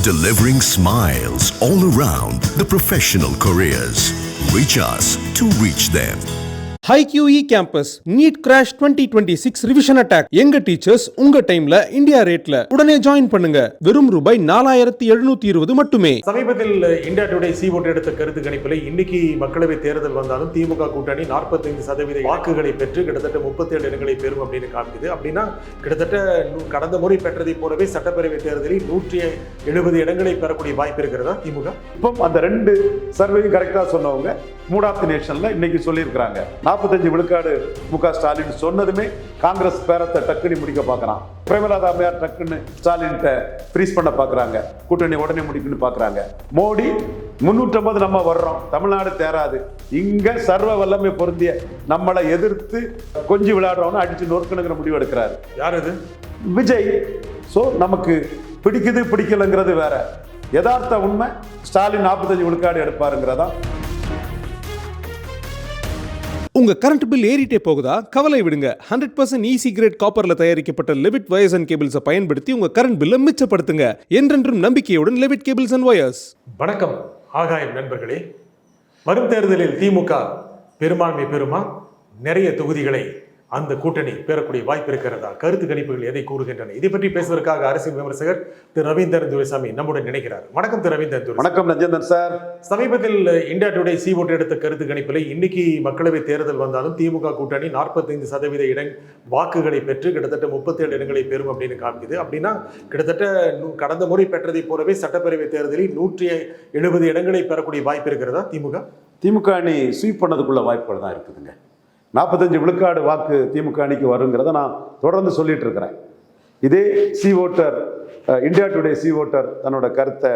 delivering smiles all around the professional careers. Reach us to reach them. HiQE Campus NEET Crash 2026 Revision Attack. எங்க teachers உங்க டைம்ல India ரேட்ல உடனே join பண்ணுங்க. வெறும் ரூபாய் 4720 மட்டுமே. சமீபத்தில் இந்தியா டுடே சி ஓட்டு எடுத்த கருத்து கணிப்பில் இன்னைக்கு மக்களவை தேர்தல் வந்தாலும் திமுக கூட்டணி 45% வாக்குகளை பெற்று கிட்டத்தட்ட 37 இடங்களை பெறும் அப்படின்னு காமிக்குது. அப்படின்னா கிட்டத்தட்ட கடந்த முறை பெற்றதை போலவே சட்டப்பேரவை தேர்தலில் 170 இடங்களை பெறக்கூடிய வாய்ப்பு இருக்கிறதா திமுக? இப்போ அந்த ரெண்டு சர்வேயும் கரெக்டா சொன்னவங்க மூட் ஆஃப் தி நேஷன்ல இன்னைக்கு சொல்லியிருக்கிறாங்க. 45 விழுக்காடு மு.க. ஸ்டாலின் சொன்னதுமே காங்கிரஸ் பேரத்தை டக்குனி முடிக்க பார்க்கறான். பிரேமலதா அம்மையார் டக்குன்னு ஸ்டாலின்கிட்ட ஃப்ரீஸ் பண்ண பார்க்கறாங்க. கூட்டணி உடனே முடிக்கணும்னு பார்க்கறாங்க. மோடி 350 நம்ம வர்றோம், தமிழ்நாடு தேராது, இங்க சர்வ வல்லமை பொருந்திய நம்மளை எதிர்த்து கொஞ்சம் விளையாடுறவனு அடிச்சு நொறுக்கணுங்கிற முடிவு எடுக்கிறாரு. யார் அது? விஜய். ஸோ நமக்கு பிடிக்குது பிடிக்கலங்கிறது வேற. யதார்த்த உண்மை ஸ்டாலின் 45 விழுக்காடு எடுப்பாருங்கிறதா. உங்க கரண்ட் பில் ஏறிட்டே போகுதா? கவலை விடுங்க. 100% ஈஸி கிரேட் காப்பர்ல தயாரிக்கப்பட்ட லெவிட் வயர்ஸ் அண்ட் கேபிள்ஸை பயன்படுத்தி உங்க கரண்ட் பில்லை மிச்சப்படுத்துங்க. என்றென்றும் நம்பிக்கையுடன் லெவிட் கேபிள்ஸ் அண்ட் வயர்ஸ். வணக்கம் ஆகாயம் நண்பர்களே. வரும் தேர்தலில் திமுக பெரும்பான்மை பெறுமா? நிறைய தொகுதிகளை அந்த கூட்டணி பெறக்கூடிய வாய்ப்பு இருக்கிறதா? கருத்து கணிப்புகள் எதை கூறுகின்றன? இதை பற்றி பேசுவதற்காக அரசியல் விமர்சகர் திரு ரவீந்திரன் துரைசாமி நம்முடன் நினைக்கிறார். வணக்கம் திரு ரவீந்திரன். வணக்கம் நஜேந்திரன் சார். சமீபத்தில் இந்தியா டுடே சி ஓட்டு எடுத்த கருத்து கணிப்பில் இன்னைக்கு மக்களவை தேர்தல் வந்தாலும் திமுக கூட்டணி 45% வாக்குகளை பெற்று கிட்டத்தட்ட 37 இடங்களை பெறும் அப்படின்னு காமிக்குது. அப்படின்னா கிட்டத்தட்ட கடந்த முறை பெற்றதை போலவே சட்டப்பேரவை தேர்தலில் 170 இடங்களை பெறக்கூடிய வாய்ப்பு இருக்கிறதா திமுக? திமுக அணி ஸ்வீப் பண்ணதுக்குள்ள வாய்ப்புகள் தான் இருக்குதுங்க. 45 விழுக்காடு வாக்கு திமுக அணிக்கு வருங்கிறத நான் தொடர்ந்து சொல்லிட்டு இருக்கிறேன். இதே C voter, India today C voter தன்னோட கருத்தை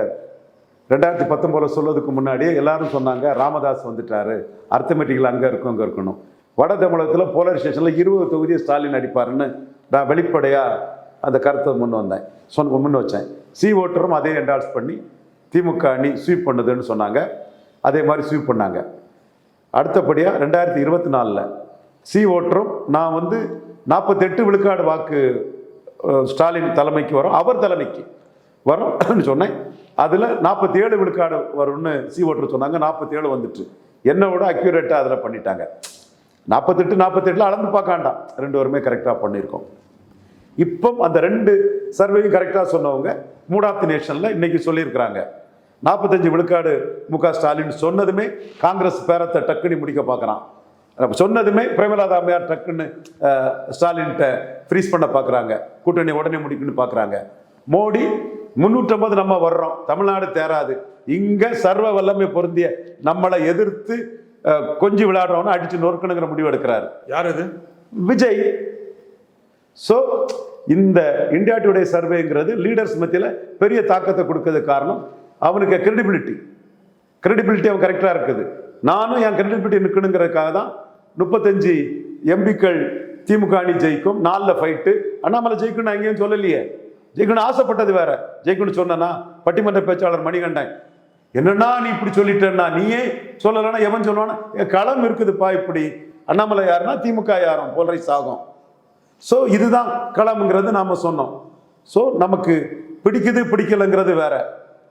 2019 சொல்வதுக்கு முன்னாடியே எல்லாரும் சொன்னாங்க ராமதாஸ் வந்துட்டாரு, அர்த்தமெட்டிக்கல் அங்கே இருக்கும் அங்கே இருக்கணும். வட தமிழகத்தில் போலரைசேஷனில் 20 தொகுதியை ஸ்டாலின் அடிப்பாருன்னு நான் வெளிப்படையாக அந்த கருத்தை முன் வச்சேன். சி ஓட்டரும் அதே என்டால்ஸ் பண்ணி திமுக அணி ஸ்வீப் பண்ணுதுன்னு சொன்னாங்க. அதே மாதிரி ஸ்வீப் பண்ணாங்க. அடுத்தபடியாக 2024 சி ஓட்டரும் நான் 48 விழுக்காடு வாக்கு ஸ்டாலின் தலைமைக்கு வரும், அவர் தலைமைக்கு வரும்னு சொன்னேன். அதில் 47 விழுக்காடு வரும்னு சி ஓட்டர் சொன்னாங்க. 47 வந்துட்டு என்னை விட அக்யூரேட்டாக அதில் பண்ணிட்டாங்க. 48 அளந்து பார்க்காண்டாம், ரெண்டு பேருமே கரெக்டாக பண்ணியிருக்கோம். இப்போ அந்த ரெண்டு சர்வேயும் கரெக்டாக சொன்னவங்க மூட் ஆஃப் தி நேஷனில் இன்னைக்கு சொல்லியிருக்கிறாங்க. 45 விழுக்காடு மு.க. ஸ்டாலின் சொன்னதுமே காங்கிரஸ் பேரத்தை டக்குனி முடிக்க பார்க்குறான். சொன்னதுமே பிரேமலதா அம்மையார் டக்குன்னு ஸ்டாலின்கிட்ட ஃப்ரீஸ் பண்ண பார்க்குறாங்க. கூட்டணி உடனே முடிக்கணும்னு பார்க்குறாங்க. மோடி 350 நம்ம வர்றோம், தமிழ்நாடு தேராது, இங்க சர்வ வல்லமை பொருந்திய நம்மளை எதிர்த்து கொஞ்சம் விளையாடுறவனு அடிச்சு நொறுக்கணுங்கிற முடிவு எடுக்கிறாரு. யார் அது? விஜய். ஸோ இந்த இந்தியா டுடே சர்வேங்கிறது லீடர்ஸ் மத்தியில் பெரிய தாக்கத்தை கொடுக்கறதுக்கு காரணம் அவனுக்கு கிரெடிபிலிட்டி அவன் கரெக்டாக இருக்குது. நானும் என் கிரெடிபிலிட்டி நிற்கணுங்கிறதுக்காக தான் 35 எம்பிக்கள் திமுக அணி ஜெயிக்கும், 4 ஃபைட்டு. அண்ணாமலை ஜெயிக்கணும் எங்கேயும் சொல்லலையே, ஜெயிக்கணும் ஆசைப்பட்டது வேற. ஜெயிக்கணும்னு சொன்னா பட்டிமன்ற பேச்சாளர் மணிகண்டன் என்னன்னா நீ இப்படி சொல்லிட்டேன்னா, நீயே சொல்லலைன்னா எவன் சொல்லுவானா? களம் இருக்குதுப்பா. இப்படி அண்ணாமலை யாருன்னா திமுக யாரும் போலரைஸ் ஆகும். ஸோ இதுதான் களம்ங்கிறது நாம சொன்னோம். ஸோ நமக்கு பிடிக்குது பிடிக்கலைங்கிறது வேற.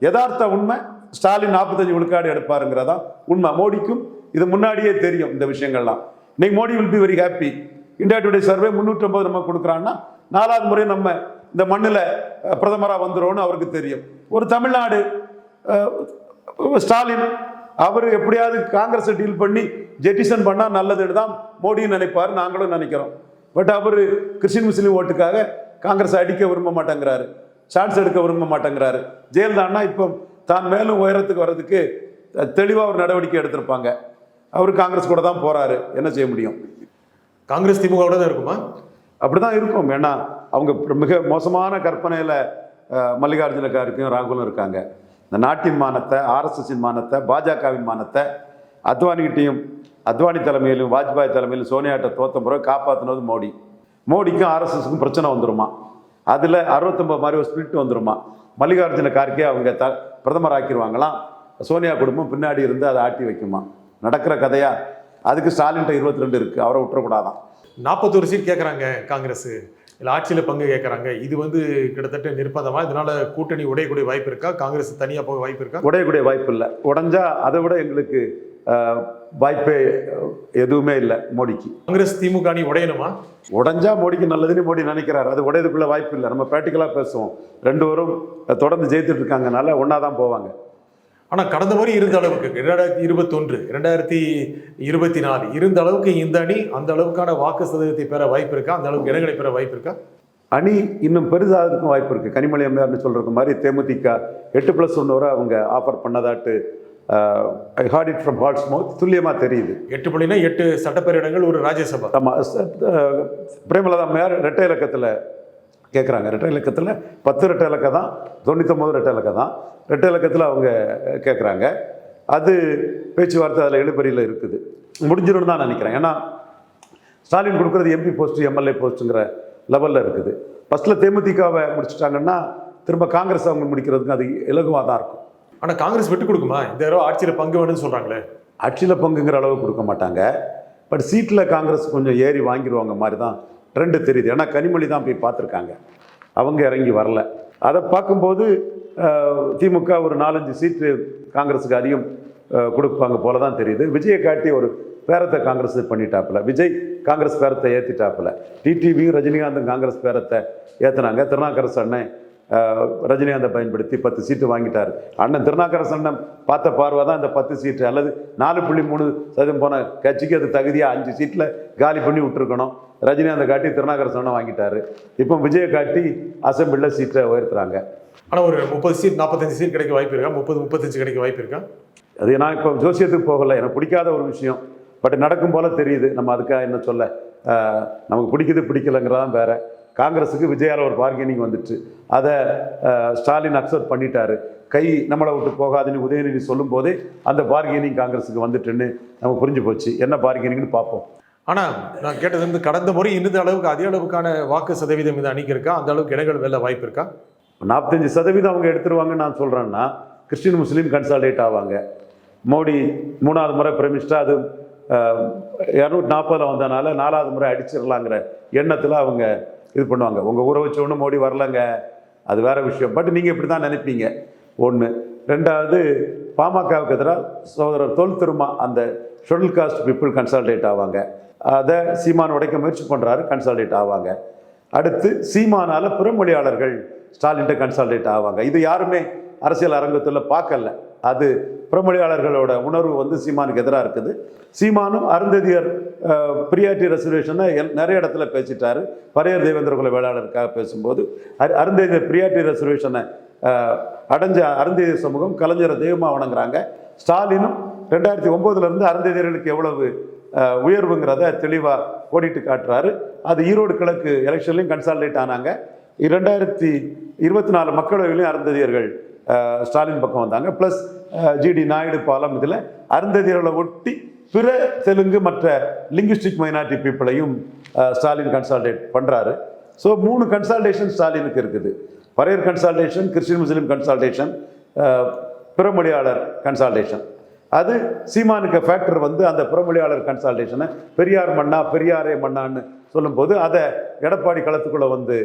யதார்த்த உண்மை ஸ்டாலின் 45 விழுக்காடு எடுப்பாருங்கிறதா உண்மை. மோடிக்கும் இது முன்னாடியே தெரியும் இந்த விஷயங்கள்லாம். இன்னைக்கு Modi will be very happy. India today survey 350 நம்ம கொடுக்குறான்னா 4வது முறை நம்ம இந்த மண்ணில் பிரதமராக வந்துடும்னு அவருக்கு தெரியும். ஒரு தமிழ்நாடு ஸ்டாலின் அவர் எப்படியாவது காங்கிரஸை டீல் பண்ணி ஜெட்டிசன் பண்ணால் நல்லதுன்னு தான் மோடியும் நினைப்பார், நாங்களும் நினைக்கிறோம். பட் அவர் கிறிஸ்டின் முஸ்லீம் ஓட்டுக்காக காங்கிரஸை அடிக்க விரும்ப மாட்டேங்கிறாரு, சான்ஸ் எடுக்க விரும்ப மாட்டேங்கிறாரு. ஜெயலலிதான்னா இப்போ தான் மேலும் உயரத்துக்கு வர்றதுக்கு தெளிவாக ஒரு நடவடிக்கை எடுத்திருப்பாங்க. அவர் காங்கிரஸ் கூட தான் போறாரு. என்ன செய்ய முடியும்? காங்கிரஸ் திமுக தான் இருக்குமா? அப்படிதான் இருக்கும். ஏன்னா அவங்க மிக மோசமான கற்பனையில மல்லிகார்ஜுன கார்கேயும் ராகுலும் இருக்காங்க. இந்த நாட்டின் மானத்தை, ஆர்எஸ்எஸின் மானத்தை, பாஜகவின் மானத்தை அத்வானி தலைமையிலும் வாஜ்பாய் தலைமையிலும் சோனியாட்ட தோத்த முறை காப்பாற்றினது மோடி. மோடிக்கும் ஆர்எஸ்எஸ்க்கும் பிரச்சனை வந்துருமா? அதில் 69 மாதிரி ஒரு ஸ்பிரிட் வந்துருமா? மல்லிகார்ஜுன கார்கே அவங்க பிரதமர் ஆக்கிடுவாங்களாம். சோனியா குடும்பம் பின்னாடி இருந்து அதை ஆட்டி வைக்குமா? நடக்கிற கதையா? அதுக்கு ஸ்டாலின்ட்ட 22 இருக்கு, அவரை விட்டுறக்கூடாதான். 41 சீட் கேட்குறாங்க காங்கிரஸ். இல்லை ஆட்சியில் பங்கு கேட்குறாங்க. இது வந்து கிட்டத்தட்ட நிர்பந்தமா, இதனால கூட்டணி உடையக்கூடிய வாய்ப்பு இருக்கா? காங்கிரஸ் தனியாக போக வாய்ப்பு இருக்கா? உடையக்கூடிய வாய்ப்பு இல்லை. உடைஞ்சா அதை விட எங்களுக்கு வாய்ப்பே எதுவுமே இல்லை மோடிக்கு. காங்கிரஸ் திமுக அணி உடையணுமா? உடைஞ்சா மோடிக்கு நல்லதுன்னு மோடி நினைக்கிறார். அது உடையதுக்குள்ள வாய்ப்பு இல்லை. நம்ம ப்ராக்டிக்கலாக பேசுவோம். ரெண்டு பேரும் தொடர்ந்து ஜெயித்துட்டு இருக்காங்கனால ஒன்றா தான் போவாங்க. ஆனால் கடந்த முறை இருந்த அளவுக்கு 2021 2024 இருந்த அளவுக்கு இந்த அணி அந்த அளவுக்கான வாக்கு சதவீதத்தை பெற வாய்ப்பு இருக்கா? அந்த அளவுக்கு இடங்களை பெற வாய்ப்பு இருக்கா? அணி இன்னும் பெரிதாகிறதுக்கும் வாய்ப்பு இருக்குது. கனிமொழி அம்மையார்னு சொல்கிறது மாதிரி தேமுதிக 8+1 வரை அவங்க ஆஃபர் பண்ணதாட்டு I heard it from horse's mouth துல்லியமாக தெரியுது. 8 சட்டப்பேரவை இடங்கள், ஒரு ராஜ்யசபா. ஆமாம், பிரேமலதா அம்மையார் ரெட்டை இலக்கத்தில் கேட்குறாங்க. ரெட்டை இலக்கத்தில் 10 ரெட்டை இலக்கம் தான், 99 ரெட்டை இலக்கம் தான். ரெட்டை இலக்கத்தில் அவங்க கேட்குறாங்க. அது பேச்சுவார்த்தை அதில் எழுபறியில் இருக்குது. முடிஞ்சிடும் தான் நினைக்கிறேன். ஏன்னா ஸ்டாலின் கொடுக்குறது எம்பி போஸ்ட்டு எம்எல்ஏ போஸ்ட்டுங்கிற லெவலில் இருக்குது. ஃபஸ்ட்டில் தேமுதிகவை முடிச்சுட்டாங்கன்னா திரும்ப காங்கிரஸ் அவங்க முடிக்கிறதுக்கு அது இலகுவாக தான் இருக்கும். ஆனால் காங்கிரஸ் விட்டு கொடுக்குமா? இந்த தடவை ஆட்சியில் பங்கு வேணும்னு சொல்கிறாங்களே. ஆட்சியில் பங்குங்கிற அளவு கொடுக்க மாட்டாங்க. பட் சீட்டில் காங்கிரஸ் கொஞ்சம் ஏறி வாங்கிடுவாங்க மாதிரி தான் ட்ரெண்டு தெரியுது. ஏன்னா கனிமொழி தான் போய் பார்த்துருக்காங்க, அவங்க இறங்கி வரல. அதை பார்க்கும்போது திமுக ஒரு 4-5 சீட்டு காங்கிரஸுக்கு அதிகம் கொடுப்பாங்க போல தான் தெரியுது. விஜயை காட்டி ஒரு பேரத்தை காங்கிரஸ் பண்ணிட்டாப்புல. விஜய் காங்கிரஸ் பேரத்தை ஏற்றிட்டாப்புல. டிடிவியும் ரஜினிகாந்தும் காங்கிரஸ் பேரத்தை ஏற்றினாங்க. திருநாக்கரசு அண்ணன் ரஜினிகாந்தை பயன்படுத்தி 10 சீட்டு வாங்கிட்டார். அண்ணன் திருநாக்கரசு அண்ணன் பார்த்த பார்வை தான் இந்த 10 சீட்டு அல்லது 4.3% போன கட்சிக்கு அது தகுதியாக 5 சீட்டில் காலி பண்ணி விட்டுருக்கணும். ரஜினிகாந்தை காட்டி திருநாக்கரசு அண்ணன் வாங்கிட்டார். இப்போ விஜயை காட்டி அசம்பிளியில் சீட்டை உயர்த்துறாங்க. ஆனால் ஒரு 30 சீட் 45 சீட் கிடைக்க வாய்ப்பு இருக்கா? 30-35 கிடைக்க வாய்ப்பு இருக்கா? அது நான் இப்போ ஜோசியத்துக்கு போகலை, எனக்கு பிடிக்காத ஒரு விஷயம். பட் நடக்கும் போல தெரியுது. நம்ம அதுக்காக என்ன சொல்ல, நமக்கு பிடிக்குது பிடிக்கலைங்கிறதான் வேற. காங்கிரஸுக்கு விஜயால ஒரு பார்கெனிங் வந்துட்டு அதை ஸ்டாலின் அக்செப்ட் பண்ணிட்டாரு. கை நம்மளை விட்டு போகாதுன்னு உதயநிதி சொல்லும் போதே அந்த பார்கெனிங் காங்கிரஸுக்கு வந்துட்டுன்னு நமக்கு புரிஞ்சு போச்சு. என்ன பார்கெனிங்னு பார்ப்போம். ஆனால் நான் கேட்டது வந்து கடந்த முறை இருந்த அளவுக்கு அதே அளவுக்கான வாக்கு சதவீதம் இந்த அணிக்கு இருக்கா? அந்த அளவுக்கு இடங்கள் வெல்ல வாய்ப்பு இருக்கா? 45% அவங்க எடுத்துருவாங்கன்னு நான் சொல்கிறேன்னா கிறிஸ்டின் முஸ்லீம் கன்சால்டேட் ஆவாங்க. மோடி 3வது முறை பிரமிஸ்டா அது 240 வந்தனால 4வது முறை அடிச்சிடலாங்கிற எண்ணத்தில் அவங்க இது பண்ணுவாங்க. உங்கள் ஊரை வச்ச ஒன்று மோடி வரலங்க, அது வேற விஷயம். பட் நீங்கள் இப்படி தான் நினைப்பீங்க. 1. 2வது பாமகவுக்கு எதிராக சகோதரர் தொல் திருமா அந்த ஷெட்யூல் காஸ்ட் பீப்புள் கன்சால்டேட் ஆவாங்க. அதை சீமான் உடைக்க முயற்சி பண்ணுறாரு, கன்சால்டேட் ஆவாங்க. அடுத்து சீமானால் புறமொழியாளர்கள் ஸ்டாலின்ட்ட கன்சால்டேட் ஆவாங்க. இது யாருமே அரசியல் அரங்கத்தில் பார்க்கல. அது புறமொழியாளர்களோட உணர்வு வந்து சீமானுக்கு எதிராக இருக்குது. சீமானும் அருந்ததியர் பிரியாரிட்டி ரெசர்வேஷனை நிறைய இடத்துல பேசிட்டாரு. பரையர் தேவேந்திரகுல வேளாளருக்காக பேசும்போது அருந்ததியர் பிரியாரிட்டி ரெசர்வேஷனை அடைஞ்ச அருந்ததியர் சமூகம் கலைஞரை தெய்வமாக வணங்குறாங்க. ஸ்டாலினும் 2009 அருந்ததியர்களுக்கு எவ்வளவு உயர்வுங்கிறத தெளிவாக ஓடிட்டு காட்டுறாரு. அது ஈரோடு கிழக்கு எலெக்ஷன்லையும் கன்சால்டேட் ஆனாங்க. 2024 மக்களவையிலையும் அருந்ததியர்கள் ஸ்டாலின் பக்கம் வந்தாங்க. ப்ளஸ் ஜிடி நாயுடு பாலம் இதில் அருந்ததியர்களை ஒட்டி பிற தெலுங்கு மற்ற லிங்குஸ்டிக் மைனாரிட்டி பீப்புளையும் ஸ்டாலின் கன்சால்டேட் பண்ணுறாரு. ஸோ 3 கன்சால்டேஷன் ஸ்டாலினுக்கு இருக்குது. பரையர் கன்சால்டேஷன், கிறிஸ்டின் முஸ்லீம் கன்சால்டேஷன், பிறமொழியாளர் கன்சால்டேஷன். அது சீமானுக்கு ஃபேக்டர் வந்து அந்த புறமொழியாளர் கன்சால்டேஷனை பெரியார் மண்ணா பெரியாரே மண்ணான்னு சொல்லும்போது அதை எடப்பாடி களத்துக்குள்ளே வந்து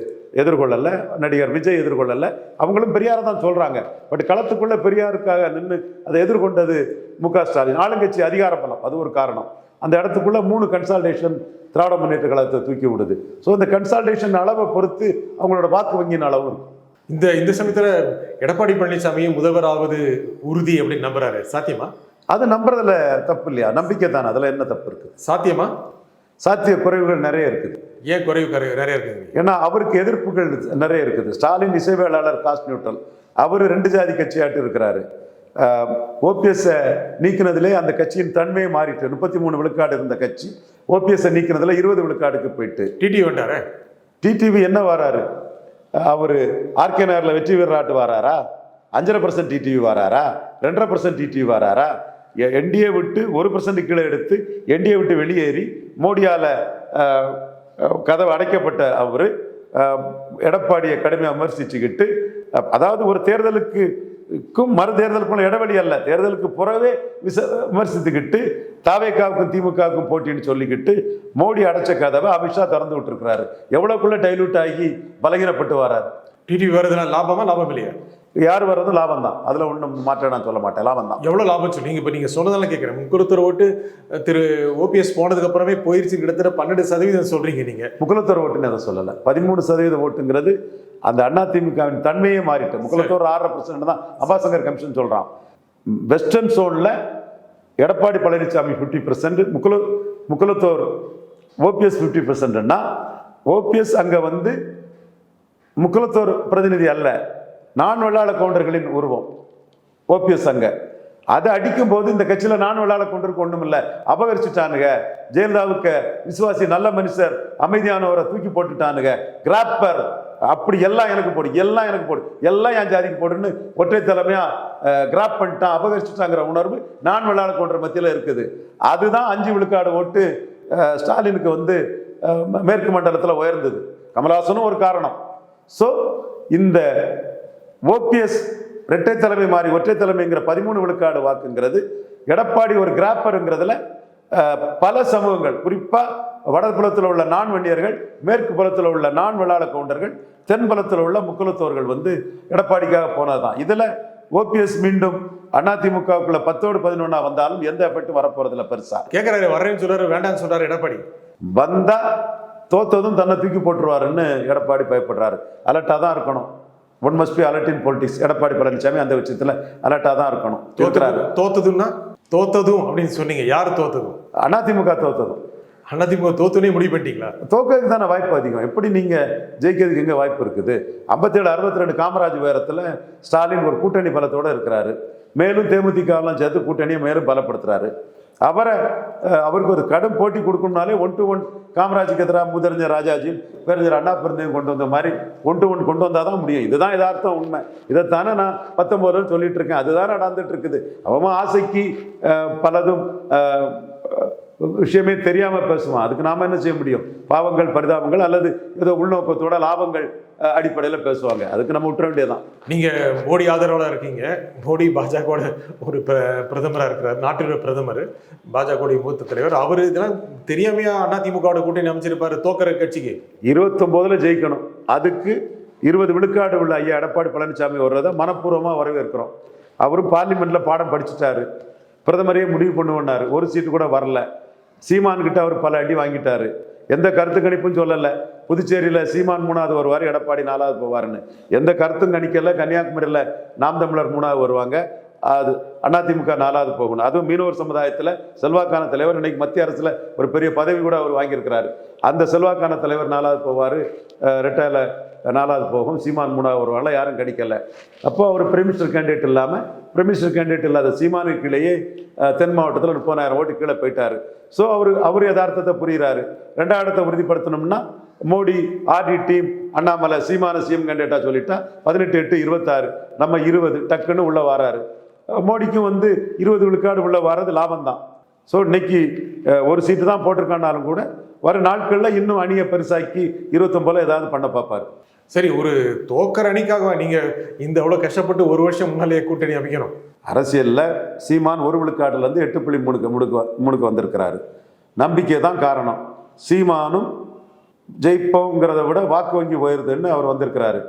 எதிர்கொள்ளலை, நடிகர் விஜய் எதிர்கொள்ளலை. அவங்களும் பெரியாரை தான் சொல்கிறாங்க. பட் களத்துக்குள்ளே பெரியாருக்காக நின்று அதை எதிர்கொண்டது முக ஸ்டாலின். ஆளுங்கட்சி அதிகார பலம் அது ஒரு காரணம். அந்த இடத்துக்குள்ளே 3 கன்சால்டேஷன் திராவிட முன்னேற்ற கழகத்தை தூக்கி விடுது. ஸோ இந்த கன்சால்டேஷன் அளவை பொறுத்து அவங்களோட வாக்கு வங்கியின் அளவு இருக்கும். இந்த சமயத்தில் எடப்பாடி பழனிசாமியும் முதல்வராவது உறுதி அப்படின்னு நம்புறாரு. சாத்தியமா? அது நம்புறதுல தப்பு இல்லையா? நம்பிக்கை தானே, அதில் என்ன தப்பு இருக்குது? சாத்தியமா? சாத்திய குறைவுகள் நிறைய இருக்குது. ஏன் குறைவு நிறைய இருக்குது? ஏன்னா அவருக்கு எதிர்ப்புகள் நிறைய இருக்குது. ஸ்டாலின் இசைவேளாளர், காஸ்ட் நியூட்ரல். அவர் 2 ஜாதி கட்சியாட்டு இருக்கிறாரு. ஓபிஎஸ்ஸை நீக்கினதுலே அந்த கட்சியின் தன்மையை மாறிட்டு 33 விழுக்காடு இருந்த கட்சி ஓபிஎஸ்ஸை நீக்கினதுல 20 விழுக்காடுக்கு போயிட்டு டிடிவி வந்தாரு. டிடிவி என்ன வராரு? அவர் ஆர்கே நகரில் வெற்றி வீரராட்டு வராரா? 5.5% டிடிவி வராரா? 2.5% டிடிவி வராரா? என்டிஏ விட்டு 1% கீழே எடுத்து என்டிஏ விட்டு வெளியேறி மோடியால் கதவு அடைக்கப்பட்ட அவர் எடப்பாடியை கடுமையாக விமர்சிச்சுக்கிட்டு, அதாவது ஒரு தேர்தலுக்கும் மறு தேர்தலுக்குள்ள இடைவெளி அல்ல, தேர்தலுக்கு புறவே விமர்சித்துக்கிட்டு தாவேக்காவுக்கும் திமுகவுக்கும் போட்டின்னு சொல்லிக்கிட்டு மோடி அடைச்ச கதவை அமித்ஷா திறந்து விட்டுருக்கிறாரு. எவ்வளவுக்குள்ள டைலூட் ஆகி பலகீனப்பட்டு வராரு. டிடிவி வருதுன்னா லாபமா லாபம் இல்லையா? யார் வர்றதும் லாபம் தான், அதுல ஒன்றும் மாற்றம் நான் சொல்ல மாட்டேன், லாபம் தான். எவ்வளவு லாபம் சொல்லி இப்போ நீங்க சொன்னதால கேட்குறேன். முக்குலத்தூர் ஓட்டு திரு ஓபிஎஸ் போனதுக்கு அப்புறமே போயிருச்சு, கிட்டத்தட்ட 12% சொல்றீங்க நீங்க. முக்குலத்தூர் ஓட்டுன்னு அதை சொல்லலை, 13% ஓட்டுங்கிறது அந்த அதிமுகவின் தன்மையே மாறிட்டு. முக்குலத்தூர் 6% தான் அம்பாசங்கர் கமிஷன் சொல்றான். வெஸ்டர்ன் சோன்ல எடப்பாடி பழனிசாமி 50%, முக்குலத்தூர் ஓபிஎஸ் 50%ன்னா ஓபிஎஸ் அங்க வந்து முக்குலத்தூர் பிரதிநிதி அல்ல, நான் வெள்ளாள கவுண்டர்களின் உருவம் ஓபிஎஸ் அங்க. அதை அடிக்கும் போது இந்த கட்சியில நான் வெள்ளாள கவுண்டருக்கு ஒண்ணும் இல்லை, அபகரிச்சுட்டானுங்க. ஜெயலலிதாவுக்கு விசுவாசி நல்ல மனுஷர் அமைதியானவரை தூக்கி போட்டுட்டானுங்க, கிராப்பர் அப்படி எல்லாம் எனக்கு போடு, எல்லாம் எனக்கு போடு, எல்லாம் என் ஜாதிக்கு போடுன்னு ஒற்றை தலைமையா கிராப் பண்ணிட்டான், அபகரிச்சுட்டாங்கிற உணர்வு நான் வெள்ளாள கவுண்டர் மத்தியில் இருக்குது. அதுதான் 5 விழுக்காடு ஓட்டு ஸ்டாலினுக்கு வந்து மேற்கு மண்டலத்தில் உயர்ந்தது. கமலஹாசனும் ஒரு காரணம். ஸோ இந்த ஓபிஎஸ் இரட்டை தலைமை மாறி ஒற்றை தலைமைங்கிற 13 விழுக்காடு வாக்குங்கிறது எடப்பாடி ஒரு கிராப்பருங்கிறதுல பல சமூகங்கள், குறிப்பா வடபுலத்தில் உள்ள நான் வன்னியர்கள், மேற்கு புலத்தில் உள்ள நான் வெள்ளாள கவுண்டர்கள், தென்புலத்தில் உள்ள முக்குலத்தோர்கள் வந்து எடப்பாடிக்காக போனதுதான். இதுல ஓபிஎஸ் மீண்டும் அதிமுகவுக்குள்ள 10-11 வந்தாலும் எந்த எஃபெக்டும் வரப்போறதுல பெருசா. கேட்கறாரு, வர்றேன்னு சொல்றாரு, வேண்டாம்னு சொல்றாரு எடப்பாடி. வந்தா தோத்ததும் தன்னை தூக்கி போட்டுருவாருன்னு எடப்பாடி பயப்படுறாரு. அலர்ட்டா தான் இருக்கணும். One must be alert in politics. Edappadi Palaniswami அந்த விஷயத்துல அலர்ட்டா தான் இருக்கணும். தோத்ததுன்னா தோத்ததும் அப்படின்னு சொன்னீங்க, யார் தோத்ததும்? அதிமுக தோத்ததும். அதிமுக தோத்துனே முடிவு பண்ணிட்டீங்களா? தோக்கிறதுக்கு தானே வாய்ப்பு அதிகம். எப்படி நீங்க ஜெயிக்கிறதுக்கு எங்க வாய்ப்பு இருக்குது? 57-62 காமராஜ் உயரத்துல ஸ்டாலின் ஒரு கூட்டணி பலத்தோட இருக்கிறாரு. மேலும் தேமுதிகலாம் சேர்த்து கூட்டணியை மேலும் பலப்படுத்துறாரு. அவருக்கு ஒரு கடும் போட்டி கொடுக்கணும்னாலே 1-1 காமராஜுக்கு எதிராக முதறிஞர் ராஜாஜி பேரறிஞர் அண்ணா பெருந்தையும் கொண்டு வந்த மாதிரி 1-1 கொண்டு வந்தால் தான் முடியும். இதுதான் யதார்த்தம், உண்மை. இதைத்தானே நான் 19 சொல்லிட்டு இருக்கேன். அதுதான் நடந்துட்டு இருக்குது. அவன் ஆசைக்கு பலதும் விஷயமே தெரியாம பேசுவான். அதுக்கு நாம என்ன செய்ய முடியும்? பாவங்கள் பரிதாபங்கள் அல்லது ஏதோ உள்நோக்கத்தோட லாபங்கள் அடிப்படையில் பேசுவாங்க. அதுக்கு நம்ம விட்டுற வேண்டியதான். நீங்க மோடி ஆதரவாளர் இருக்கீங்க. மோடி பாஜகவோட ஒரு பிரதமராக இருக்கிறார், நாட்டின் பிரதமர், பாஜகவுடைய மூத்த தலைவர். அவர் இதெல்லாம் தெரியாமையா அதிமுகவோட கூட்டணி அமைச்சிருப்பாரு தோக்கிற கட்சிக்கு? 29 ஜெயிக்கணும். அதுக்கு 20 விழுக்காடு உள்ள ஐயா எடப்பாடி பழனிசாமி வர்றதை மனப்பூர்வமாக வரவேற்கிறோம். அவரும் பார்லிமெண்ட்ல பாடம் படிச்சுட்டாரு, பிரதமரையே முடிவு பண்ணுவாரு. ஒரு சீட்டு கூட வரல. சீமான் கிட்ட அவர் பல அடி வாங்கிட்டாரு. எந்த கருத்து கணிப்பும் சொல்லலை. புதுச்சேரியில் சீமான் 3வது வருவார், எடப்பாடி 4வது போவாருன்னு எந்த கருத்தும் கணிக்கல. கன்னியாகுமரியில் நாம் தமிழர் 3வது வருவாங்க, அது அதிமுக 4வது போகணும். அதுவும் மீனவர் சமுதாயத்தில் செல்வாக்கான தலைவர். இன்னைக்கு மத்திய அரசில் ஒரு பெரிய பதவி கூட அவர் வாங்கியிருக்கிறாரு. அந்த செல்வாக்கான தலைவர் 4வது போவார், ரெட்டையில 4வது போகும். சீமான் 3வது வருவாங்க, யாரும் கணிக்கல. அப்போ அவர் பிரைமினிஸ்டர் கேண்டிடேட் இல்லாமல், பிரைமினிஸ்டர் கேண்டிடேட் இல்லாத சீமானுக்குள்ளேயே தென் மாவட்டத்தில் 30,000 ஓட்டு கீழே போயிட்டாரு. ஸோ அவர் யதார்த்தத்தை புரிகிறாரு. 2வது இடத்தை உறுதிப்படுத்தணும்னா மோடி ஆர்டி டீம் அண்ணாமலை சீமான சிஎம் கேண்டிடேட்டா சொல்லிட்டா 18-8-26 நம்ம 20 டக்குன்னு உள்ள வராரு. மோடிக்கும் வந்து 20 விழுக்காடு உள்ள வர்றது லாபம் தான். ஸோ இன்னைக்கு ஒரு சீட்டு தான் போட்டிருக்கானாலும் கூட வர நாட்களில் இன்னும் அணியை பெருசாக்கி 29 ஏதாவது பண்ண பார்ப்பாரு. சரி, ஒரு தோக்கர் அணிக்காக நீங்க இந்த எவ்வளவு கஷ்டப்பட்டு ஒரு வருஷம் முன்னாலேயே கூட்டணி அமைக்கணும்? அரசியலில் சீமான் 1 விழுக்காடுலேருந்து 8.3 வந்திருக்கிறாரு. நம்பிக்கை தான் காரணம். சீமானும் ஜெயிப்போங்கிறத விட வாக்கு வங்கி போயிருதுன்னு அவர் வந்திருக்கிறாரு.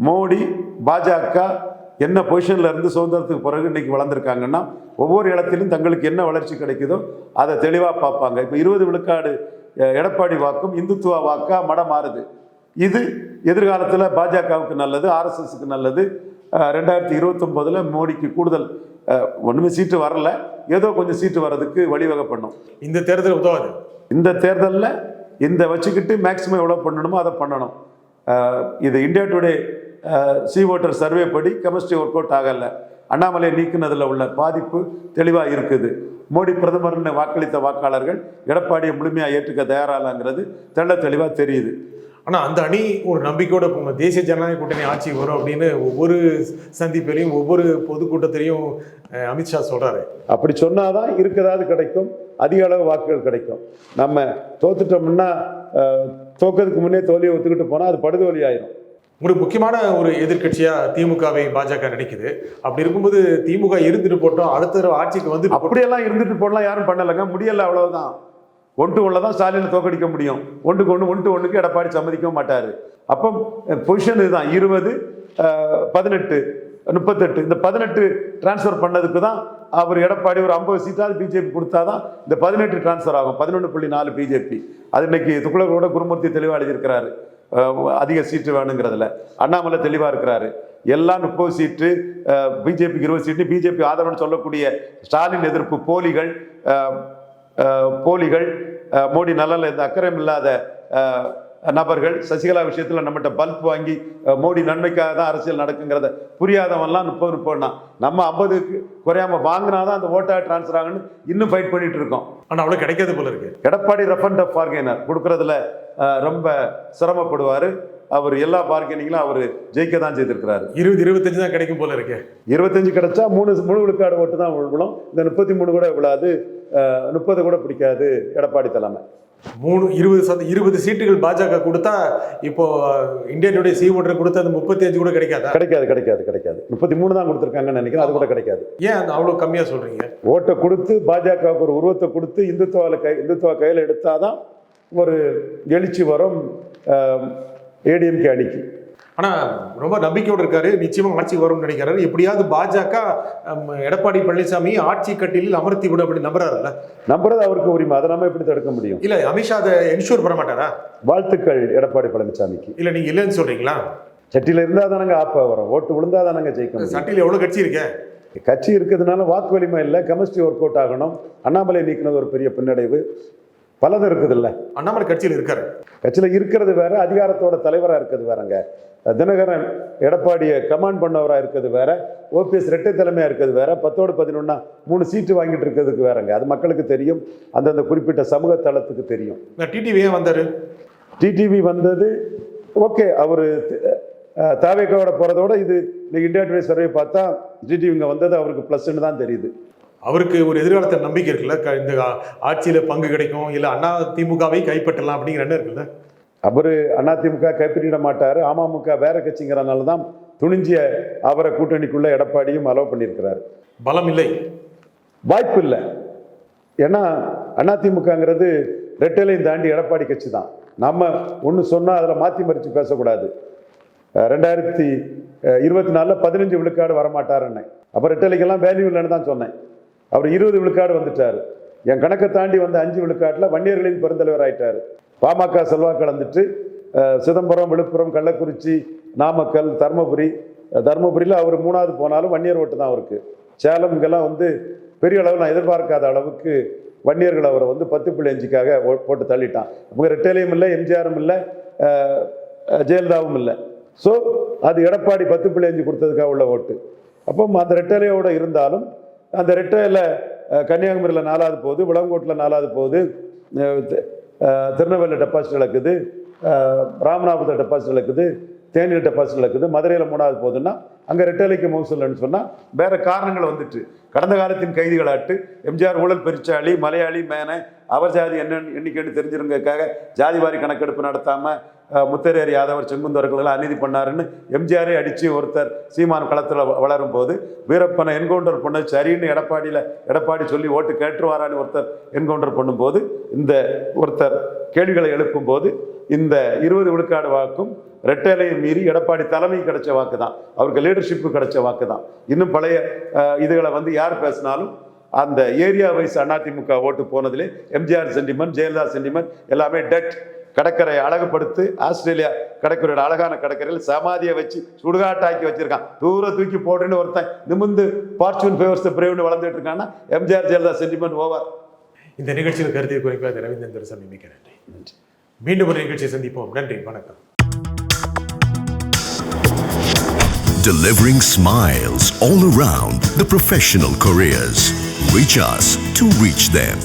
மோடி பாஜக என்ன பொசிஷன்ல இருந்து சுதந்திரத்துக்கு பிறகு இன்னைக்கு வளர்ந்துருக்காங்கன்னா ஒவ்வொரு இடத்திலும் தங்களுக்கு என்ன வளர்ச்சி கிடைக்குதோ அதை தெளிவாக பார்ப்பாங்க. இப்போ 20 விழுக்காடு எடப்பாடி வாக்கும் இந்துத்துவ வாக்கா மடம் மாறுது. இது எதிர்காலத்தில் பாஜகவுக்கு நல்லது, ஆர்எஸ்எஸ்க்கு நல்லது. 2029 மோடிக்கு கூடுதல் ஒன்றுமே சீட்டு வரல, ஏதோ கொஞ்சம் சீட்டு வர்றதுக்கு வழிவகை பண்ணும். இந்த தேர்தல் உதவாது. இந்த தேர்தலில் இந்த வச்சுக்கிட்டு மேக்சிமம் எவ்வளோ பண்ணணுமோ அதை பண்ணணும். இது India today C voter survey படி கெமிஸ்ட்ரி ஒர்க் அவுட் ஆகலை. அண்ணாமலையை நீக்குனதில் உள்ள பாதிப்பு தெளிவாக இருக்குது. மோடி பிரதமர்னு வாக்களித்த வாக்காளர்கள் எடப்பாடியை முழுமையாக ஏற்றுக்க தயாராகலாங்கிறது தெளிவாக தெரியுது. ஆனால் அந்த அணி ஒரு நம்பிக்கையோட போங்க, தேசிய ஜனநாயக கூட்டணி ஆட்சி வரும் அப்படின்னு ஒவ்வொரு சந்திப்பிலையும் ஒவ்வொரு பொதுக்கூட்டத்திலையும் அமித்ஷா சொல்றாரு. அப்படி சொன்னாதான் இருக்கிறதாவது கிடைக்கும், அதிக அளவு வாக்குகள் கிடைக்கும். நம்ம தோத்துட்டோம்னா தோக்கிறதுக்கு முன்னே தோல்வியை ஒத்துக்கிட்டு போனால் அது படுதோல்வி ஆயிரும். உங்களுக்கு முக்கியமான ஒரு எதிர்க்கட்சியா திமுகவை பாஜக நினைக்குது. அப்படி இருக்கும்போது திமுக இருந்துட்டு போட்டோம், அடுத்த தடவை ஆட்சிக்கு வந்து அப்படியெல்லாம் இருந்துட்டு போடலாம் யாரும் பண்ணலைங்க, முடியல, அவ்வளவுதான். ஒன்று ஒன்றில் தான் ஸ்டாலினை தோக்கடிக்க முடியும். ஒன்றுக்கு ஒன்றுக்கு எடப்பாடி சம்மதிக்க மாட்டார். அப்போ பொசிஷன் இதுதான். 20, 18, 38 இந்த 18 டிரான்ஸ்ஃபர் பண்ணதுக்கு தான் அவர் எடப்பாடி ஒரு 50 சீட்டாவது பிஜேபி கொடுத்தாதான் இந்த 18 டிரான்ஸ்ஃபர் ஆகும். 11.4 பிஜேபி. அது இன்னைக்கு துக்குளரோட குருமூர்த்தி தெளிவாக எழுதியிருக்கிறாரு. அதிக சீட்டு வேணுங்கிறதுல அண்ணாமலை தெளிவாக இருக்கிறாரு. எல்லாம் 30 சீட்டு, பிஜேபிக்கு 20 சீட்டு. பிஜேபி ஆதரவுன்னு சொல்லக்கூடிய ஸ்டாலின் எதிர்ப்பு போலிகள், மோடி நலனில் இந்த அக்கறை இல்லாத நபர்கள், சசிகலா விஷயத்தில் நம்மகிட்ட பல்ப் வாங்கி மோடி நன்மைக்காக தான் அரசியல் நடக்குங்கிறத புரியாதவன்லாம் 30 நம்ம 50க்கு குறையாம வாங்கினாதான் அந்த ஓட்டா டிரான்ஸ்ஃபர் ஆகுன்னு இன்னும் ஃபைட் பண்ணிட்டு இருக்கோம். ஆனால் அவ்வளோ கிடைக்காது போல இருக்கு. எடப்பாடி ரஃப் அண்ட் டஃப் பார்கெனர் கொடுக்கறதுல ரொம்ப சிரமப்படுவார். அவர் எல்லா பார்கெனிங்களும் அவர் ஜெயிக்க தான் செய்திருக்கிறாரு. 20-25 தான் கிடைக்கும் போல இருக்கு. 25 கிடைச்சா 3 விழுக்காடு ஓட்டு தான் விழும். இந்த 33 கூட விழாது, 30 கூட பிடிக்காது எடப்பாடி தலைமை. 20 சீட்டுகள் பாஜக கொடுத்தா இப்போ இந்தியா டுடே சி ஓட்டர் கொடுத்தா அது 35 கூட கிடைக்காதா? கிடைக்காது. 33 தான் கொடுத்துருக்காங்கன்னு நினைக்கிறேன். அது கூட கிடைக்காது. ஏன் அவ்வளோ கம்மியா சொல்றீங்க? ஓட்டை கொடுத்து பாஜகவுக்கு ஒரு உருவத்தை கொடுத்து இந்துத்துவ கையில் எடுத்தாதான் ஒரு எழுச்சி வரும் ஏடிஎம்கே அணிக்கு. ஆனா ரொம்ப நம்பிக்கையோடு இருக்காரு, நிச்சயமா ஆட்சி வரும்னு நினைக்கிறாரு. எப்படியாவது பாஜக எடப்பாடி பழனிசாமி ஆட்சி கட்டிலில் அமர்த்தி விடும் அப்படி நம்புறாருல்ல? நம்புறது அவருக்கு உரிமை, அதை நம்ம எப்படி தடுக்க முடியும்? இல்ல அமித்ஷா அதை என்ஷூர் பண்ண மாட்டாரா? வாழ்த்துக்கள் எடப்பாடி பழனிசாமிக்கு. இல்ல நீங்க இல்லைன்னு சொல்றீங்களா? சட்டியில இருந்தா தானங்க ஆப்பா வரும், ஓட்டு விழுந்தா தானங்க ஜெயிக்கணும். சட்டியில எவ்வளவு கட்சி இருக்கு? கட்சி இருக்கிறதுனால வாக்கு வலிமை இல்லை, கெமிஸ்ட்ரி ஒர்க் அவுட் ஆகணும். அண்ணாமலை நீக்கினது ஒரு பெரிய பின்னடைவு. பலது இருக்குது இல்ல. அண்ணாமலை கட்சியில் இருக்காரு. கட்சியில் இருக்கிறது வேற, அதிகாரத்தோட தலைவராக இருக்கிறது வேறங்க. தினகரன் எடப்பாடியை கமாண்ட் பண்ணவராக இருக்கிறது வேற, ஓபிஎஸ் இரட்டை தலைமையாக இருக்கிறது வேற, 10ஓடு 11 3 சீட்டு வாங்கிட்டு இருக்கிறதுக்கு வேறங்க. அது மக்களுக்கு தெரியும், அந்தந்த குறிப்பிட்ட சமூக தளத்துக்கு தெரியும். டிடிவி ஏன் வந்தாரு? டிடிவி வந்தது ஓகே, அவர் தாவேக்காவோட போறதோட இது இந்தியா டுடே சர்வே பார்த்தா டிடிவி இங்கே வந்தது அவருக்கு ப்ளஸ்ன்னு தான் தெரியுது. அவருக்கு ஒரு எதிர்காலத்தில் நம்பிக்கை இருக்குல்ல, இந்த ஆட்சியில பங்கு கிடைக்கும், இல்ல அண்ணா திமுகவை கைப்பற்றலாம் அப்படிங்கிற எண்ணம் இருக்குல்ல? அவரு அதிமுக கைப்பற்றிட மாட்டாரு. அமமுக வேற கட்சிங்கிறனால தான் துணிஞ்சிய அவரை கூட்டணிக்குள்ள எடப்பாடியும் அலோவ் பண்ணியிருக்கிறாரு. பலம் இல்லை, வாய்ப்பு இல்லை. ஏன்னா அதிமுகங்கிறது ரெட்டலையும் தாண்டி எடப்பாடி கட்சி தான். நம்ம ஒன்று சொன்னா அதில் மாற்றி மறித்து பேசக்கூடாது. 2024 15 விழுக்காடு வரமாட்டாருன்னு, அப்போ ரெட்டலைக்கெல்லாம் வேல்யூ இல்லைன்னு தான் சொன்னேன். அவர் 20 விழுக்காடு வந்துட்டார். என் கணக்கை தாண்டி வந்த 5 விழுக்காட்டில் வன்னியர்களின் பெருந்தலைவர் ஆயிட்டார். பாமக செல்வாக்கு கலந்துட்டு சிதம்பரம், விழுப்புரம், கள்ளக்குறிச்சி, நாமக்கல், தர்மபுரியில் அவர் 3வது போனாலும் வன்னியர் ஓட்டு தான் அவருக்கு. சேலம் இங்கெல்லாம் பெரிய அளவில் நான் எதிர்பார்க்காத அளவுக்கு வன்னியர்கள் அவரை 10.5க்காக போட்டு தள்ளிட்டான். அவங்க ரெட்டலையும் இல்லை, எம்ஜிஆரும் இல்லை, ஜெயலலிதாவும் இல்லை. ஸோ அது எடப்பாடி 10.5 கொடுத்ததுக்காக உள்ள ஓட்டு. அப்போ அந்த ரெட்டலையோட இருந்தாலும் அந்த ரெட்டையில் கன்னியாகுமரியில் 4வது போகுது, விளங்கோட்டில் 4வது போகுது, திருநெல்வேலியில் டெபாசிட் இழக்குது, ராமநாதபுரத்தில் டெபாசிட் இழக்குது, தேனியில் டெபாசிட் இழக்குது, மதுரையில் 3வது போகுதுன்னா அங்கே ரெட்டலைக்கு மவுசூல்னு சொன்னால் வேற காரணங்கள் வந்துட்டு. கடந்த காலத்தின் கைதிகளாட்டு எம்ஜிஆர் ஊழல் பெருச்சாளி, மலையாளி, மேனை, அவர் ஜாதி என்னன்னு எண்ணிக்கைன்னு தெரிஞ்சிருங்கிறதுக்காக ஜாதிவாரி கணக்கெடுப்பு நடத்தாமல் முத்தரையர் யாதவர் செங்குந்தவர்களெல்லாம் அநீதி பண்ணாருன்னு எம்ஜிஆரே அடித்து ஒருத்தர் சீமான் களத்தில் வளரும் போது வீரப்பனை என்கவுண்டர் பண்ண சரின்னு எடப்பாடி சொல்லி ஓட்டு கேட்டுருவாரான்னு ஒருத்தர் என்கவுண்டர் பண்ணும்போது, இந்த ஒருத்தர் கேள்விகளை எழுப்பும் போது இந்த 20 விழுக்காடு வாக்கும் ரெட்டலையும் மீறி எடப்பாடி தலைமை கிடைச்ச வாக்கு தான், அவருக்கு லீடர்ஷிப்பு கிடைச்ச வாக்கு தான். இன்னும் பழைய இதுகளை யார் பேசினாலும் அந்த ஏரியா வைஸ் அதிமுக ஓட்டு போனதுலே எம்ஜிஆர் சென்டிமெண்ட், ஜெயலலிதா சென்டிமெண்ட் எல்லாமே டெட். கடற்கரை அழகுபடுத்து ஆஸ்திரேலியா கடற்கரையோட அழகான கடற்கரையில் சமாதியை வச்சு சுடுகாட்டாக்கி வச்சிருக்கான். தூர தூக்கி போடுன்னு ஒருத்தன் நிமிந்து பார்ச்சூன் ஃபேவர்ஸ் பிரேவ்னு வளர்ந்துட்டு இருக்கான்னா எம்ஜிஆர் ஜெயலலிதா சென்டிமெண்ட் ஓவர். இந்த நிகழ்ச்சியில் கருத்தை குறிப்பாக ரவீந்திரன் சாமி மிக்க நன்றி. மீண்டும் ஒரு நிகழ்ச்சியை சந்திப்போம். நன்றி, வணக்கம். Delivering smiles all around the professional careers. Reach us to reach them.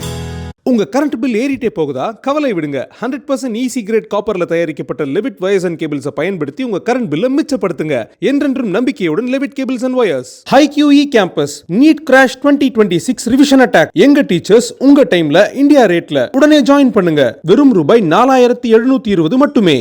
உங்க கரண்ட் பில் ஏறிட்டே போகுதா? கவலை விடுங்க. 100% ஈஸி கிரேட் காப்பர்ல தயாரிக்கப்பட்ட லெவிட் வயர்ஸ் அண்ட் கேபிள்ஸை பயன்படுத்தி உங்க கரண்ட் பில்லை மிச்சப்படுத்துங்க. என்றென்றும் நம்பிக்கையுடன் Levit cables and wires. Hi QE campus NEET crash 2026 revision attack. எங்க டீச்சர்ஸ் உங்க டைம்ல இந்தியா ரேட்ல. உடனே ஜாயின் பண்ணுங்க. வெறும் ரூபாய் 4720 மட்டுமே.